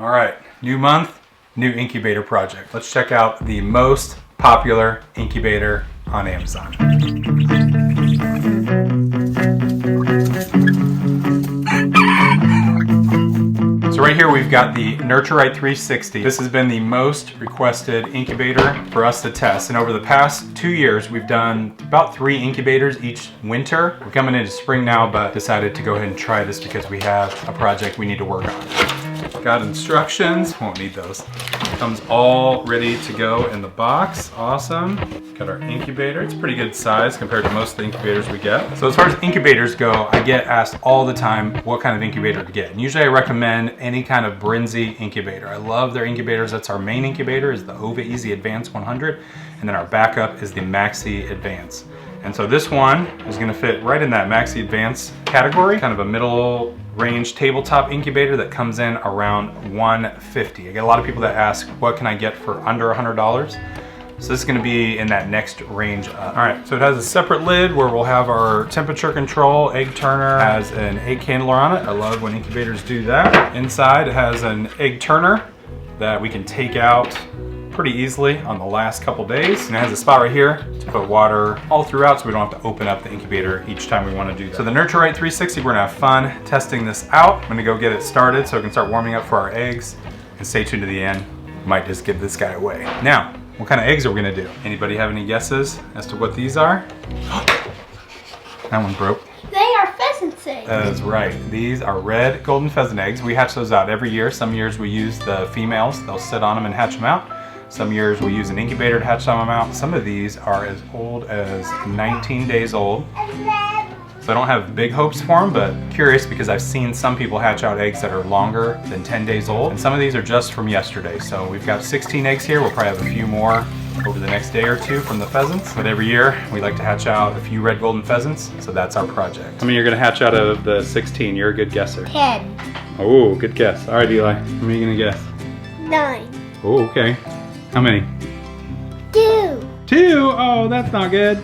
All right, new month, new incubator project. Let's check out the most popular incubator on Amazon. So right here we've got the Nurturite 360. This has been the most requested incubator for us to test. And over the past 2 years, we've done about 3 incubators each winter. We're coming into spring now, but decided to go ahead and try this because we have a project we need to work on. Got instructions, won't need those. Comes all ready to go in the box, awesome. Got our incubator, it's pretty good size compared to most of the incubators we get. So as far as incubators go, I get asked all the time what kind of incubator to get. And usually I recommend any kind of Brinzy incubator. I love their incubators. That's our main incubator, is the Ova Easy Advance 100. And then our backup is the Maxi Advance. And so this one is gonna fit right in that Maxi Advance category, kind of a middle range tabletop incubator that comes in around $150. I get a lot of people that ask, what can I get for under $100? So this is gonna be in that next range up. All right, so it has a separate lid where we'll have our temperature control, egg turner, has an egg candler on it. I love when incubators do that. Inside it has an egg turner that we can take out pretty easily on the last couple days. And it has a spot right here to put water all throughout so we don't have to open up the incubator each time we want to do that. So the Nurturite 360, we're gonna have fun testing this out. I'm gonna go get it started so it can start warming up for our eggs. And stay tuned to the end. Might just give this guy away. Now, what kind of eggs are we gonna do? Anybody have any guesses as to what these are? That one broke. They are pheasant eggs. That is right. These are red golden pheasant eggs. We hatch those out every year. Some years we use the females. They'll sit on them and hatch them out. Some years we use an incubator to hatch some out. Some of these are as old as 19 days old. So I don't have big hopes for them, but curious because I've seen some people hatch out eggs that are longer than 10 days old. And some of these are just from yesterday. So we've got 16 eggs here. We'll probably have a few more over the next day or two from the pheasants. But every year we like to hatch out a few red golden pheasants. So that's our project. How many you're gonna hatch out of the 16? You're a good guesser. 10. Oh, good guess. All right, Eli, how many are you gonna guess? 9. Oh, okay. How many? 2. 2? Oh, that's not good.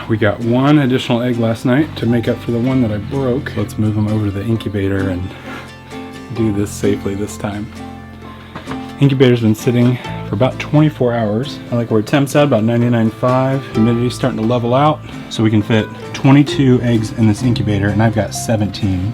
We got 1 additional egg last night to make up for the one that I broke. Let's move them over to the incubator and do this safely this time. Incubator's been sitting for about 24 hours. I like where temp's at, about 99.5. Humidity's starting to level out. So we can fit 22 eggs in this incubator, and I've got 17.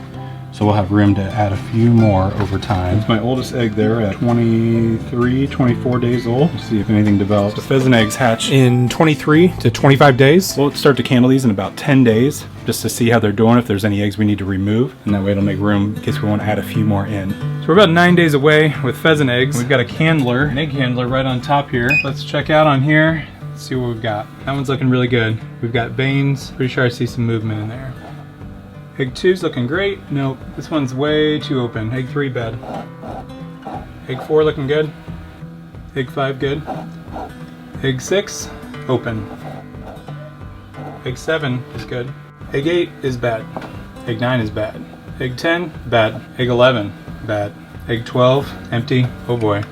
So we'll have room to add a few more over time. It's my oldest egg there at 23, 24 days old. Let's see if anything develops. So pheasant eggs hatch in 23 to 25 days. We'll start to candle these in about 10 days just to see how they're doing, if there's any eggs we need to remove. And that way it'll make room in case we want to add a few more in. So we're about 9 days away with pheasant eggs. We've got a candler, an egg handler right on top here. Let's check out on here, see what we've got. That one's looking really good. We've got veins. Pretty sure I see some movement in there. Egg 2's looking great. Nope, this one's way too open. Egg 3 bad. Egg 4 looking good. Egg 5 good. Egg 6 open. Egg 7 is good. Egg 8 is bad. Egg 9 is bad. Egg 10 bad. Egg 11 bad. Egg 12 empty. Oh boy.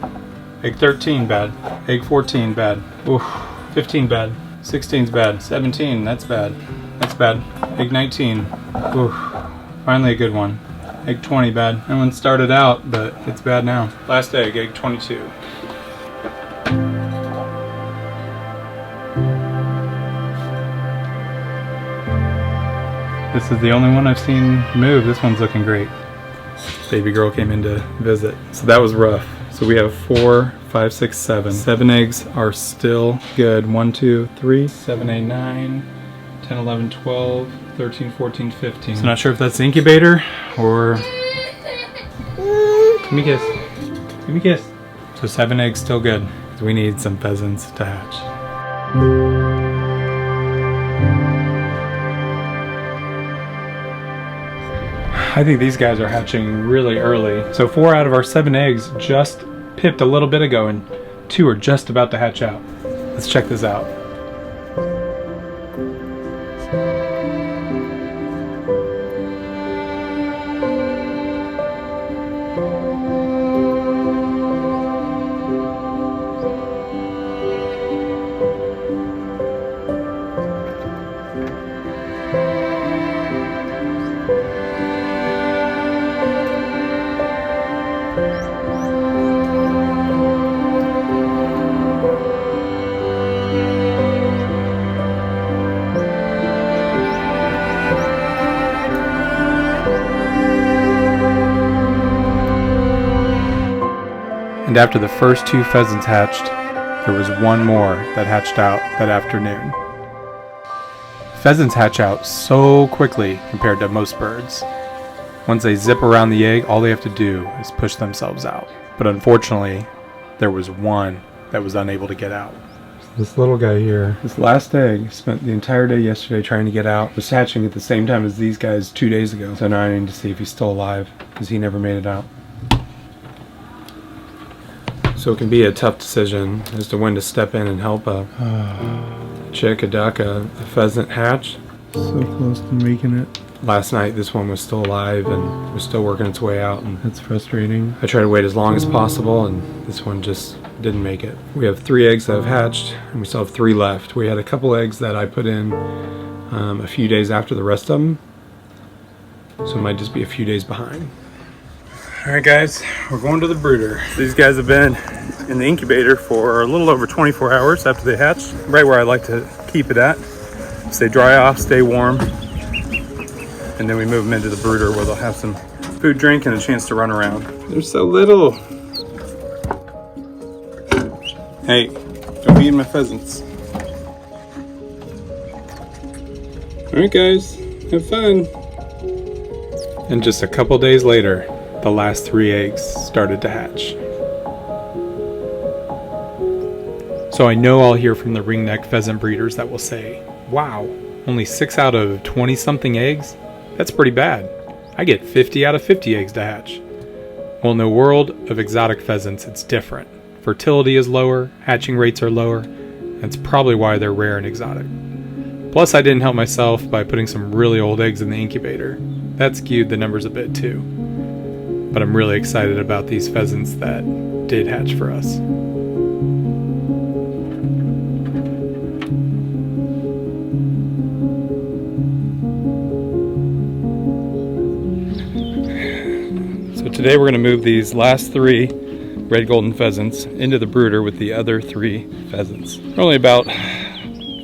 Egg 13 bad. Egg 14 bad. Oof. 15 bad. 16's bad. 17 that's bad. That's bad. Egg 19. Oof. Finally a good one. Egg 20 bad. That one started out, but it's bad now. Last egg, egg 22. This is the only one I've seen move. This one's looking great. Baby girl came in to visit. So that was rough. So we have 4, 5, 6, 7. 7 eggs are still good. 1, 2, 3, 7, 8, 9. 10, 11, 12, 13, 14, 15. So not sure if that's the incubator or... Give me a kiss. Give me a kiss. So 7 eggs still good. We need some pheasants to hatch. I think these guys are hatching really early. So 4 out of our 7 eggs just pipped a little bit ago and 2 are just about to hatch out. Let's check this out. And after the first 2 pheasants hatched, there was one more that hatched out that afternoon. Pheasants hatch out so quickly compared to most birds. Once they zip around the egg, all they have to do is push themselves out. But unfortunately, there was one that was unable to get out. This little guy here, this last egg, spent the entire day yesterday trying to get out. Was hatching at the same time as these guys 2 days ago. So now I need to see if he's still alive, because he never made it out. So it can be a tough decision as to when to step in and help a chick, a duck, a pheasant hatch. So close to making it. Last night this one was still alive and was still working its way out, and that's frustrating. I tried to wait as long as possible and this one just didn't make it. We have 3 eggs that have hatched and we still have 3 left. We had a couple eggs that I put in a few days after the rest of them, so it might just be a few days behind. Alright guys, we're going to the brooder. These guys have been in the incubator for a little over 24 hours after they hatched, right where I like to keep it at. Stay dry off, stay warm. And then we move them into the brooder where they'll have some food, drink, and a chance to run around. They're so little. Hey, don't be in my pheasants. Alright guys, have fun. And just a couple days later, the last 3 eggs started to hatch. So I know I'll hear from the ringneck pheasant breeders that will say, wow, only 6 out of 20 something eggs? That's pretty bad. I get 50 out of 50 eggs to hatch. Well, in the world of exotic pheasants, it's different. Fertility is lower, hatching rates are lower, and it's probably why they're rare and exotic. Plus, I didn't help myself by putting some really old eggs in the incubator. That skewed the numbers a bit too. But I'm really excited about these pheasants that did hatch for us. Today we're going to move these last 3 red golden pheasants into the brooder with the other 3 pheasants. They're only about 4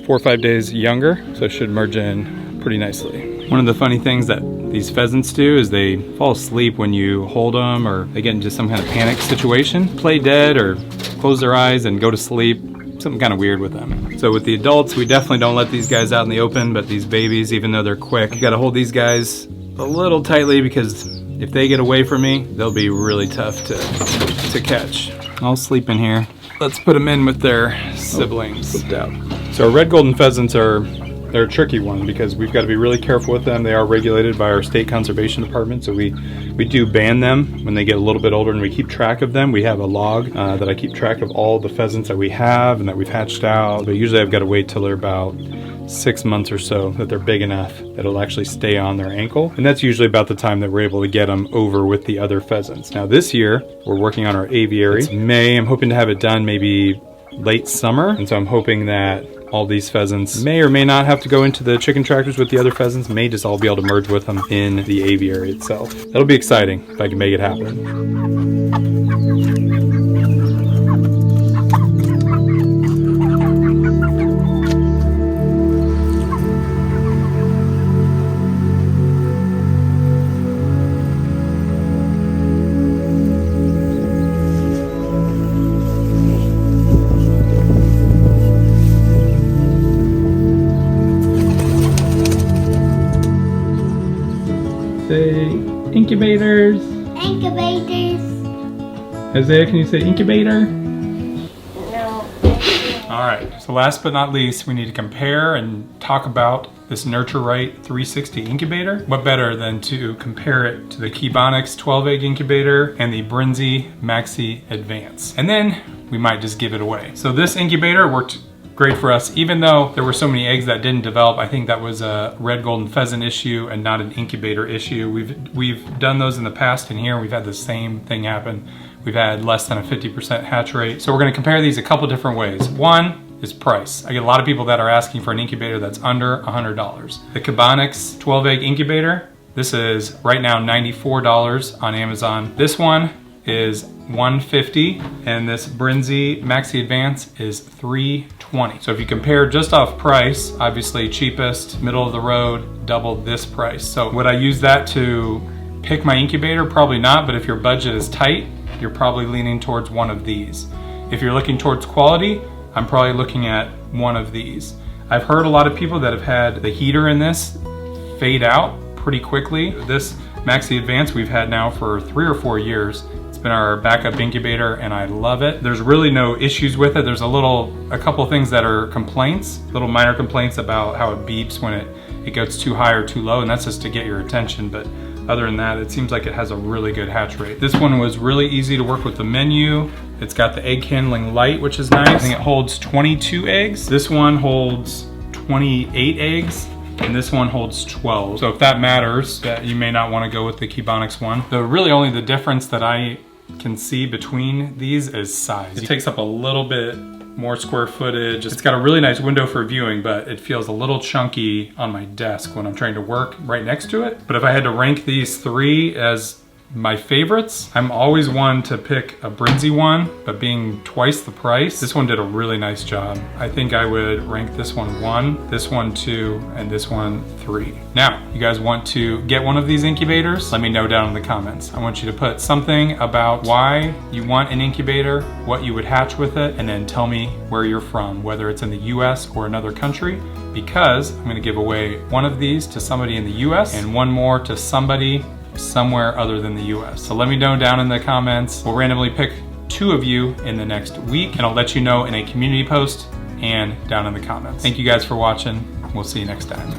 or 5 days younger, so it should merge in pretty nicely. One of the funny things that these pheasants do is they fall asleep when you hold them, or they get into some kind of panic situation, play dead or close their eyes and go to sleep. Something kind of weird with them. So with the adults, we definitely don't let these guys out in the open, but these babies, even though they're quick, you got to hold these guys a little tightly, because if they get away from me, they'll be really tough to catch. I'll sleep in here. Let's put them in with their siblings. Slipped out. So our red golden pheasants they're a tricky one because we've got to be really careful with them. They are regulated by our state conservation department, so we do ban them when they get a little bit older, and we keep track of them. We have a log that I keep track of all the pheasants that we have and that we've hatched out. But usually I've got to wait till they're about 6 months or so that they're big enough that it'll actually stay on their ankle. And that's usually about the time that we're able to get them over with the other pheasants. Now this year, we're working on our aviary. It's May. I'm hoping to have it done maybe late summer. And so I'm hoping that all these pheasants may or may not have to go into the chicken tractors with the other pheasants, may just all be able to merge with them in the aviary itself. That'll be exciting if I can make it happen. Say incubators. Incubators. Isaiah, can you say incubator? No. Alright, so last but not least, we need to compare and talk about this Nurture Right 360 incubator. What better than to compare it to the Kebonics 12-egg incubator and the Brinzy Maxi Advance. And then we might just give it away. So this incubator worked great for us, even though there were so many eggs that didn't develop. I think that was a red golden pheasant issue and not an incubator issue. We've done those in the past, and here we've had the same thing happen. We've had less than a 50% hatch rate. So we're gonna compare these a couple different ways. One is price. I get a lot of people that are asking for an incubator that's under $100. The Kebonics 12-egg incubator, this is right now $94 on Amazon. This one is $150, and this Brinzy Maxi Advance is $320. So if you compare just off price, obviously cheapest, middle of the road, double this price. So would I use that to pick my incubator? Probably not, but if your budget is tight you're probably leaning towards one of these. If you're looking towards quality, I'm probably looking at one of these. I've heard a lot of people that have had the heater in this fade out pretty quickly. This Maxi Advance we've had now for 3 or 4 years. It's been our backup incubator and I love it. There's really no issues with it. There's a couple things that are complaints, little minor complaints about how it beeps when it gets too high or too low, and that's just to get your attention. But other than that, it seems like it has a really good hatch rate. This one was really easy to work with the Mimieux. It's got the egg handling light, which is nice. I think it holds 22 eggs. This one holds 28 eggs, and this one holds 12. So if that matters, that you may not want to go with the Kibonics one. Really only the difference that I can see between these is size. It takes up a little bit more square footage. It's got a really nice window for viewing, but it feels a little chunky on my desk when I'm trying to work right next to it. But if I had to rank these 3 as my favorites, I'm always one to pick a Brinzy one, but being twice the price, this one did a really nice job. I think I would rank this one 1, this one 2, and this one 3. Now, you guys want to get one of these incubators? Let me know down in the comments. I want you to put something about why you want an incubator, what you would hatch with it, and then tell me where you're from, whether it's in the US or another country, because I'm gonna give away one of these to somebody in the US and one more to somebody somewhere other than the US. So let me know down in the comments. We'll randomly pick 2 of you in the next week, and I'll let you know in a community post and down in the comments. Thank you guys for watching. We'll see you next time.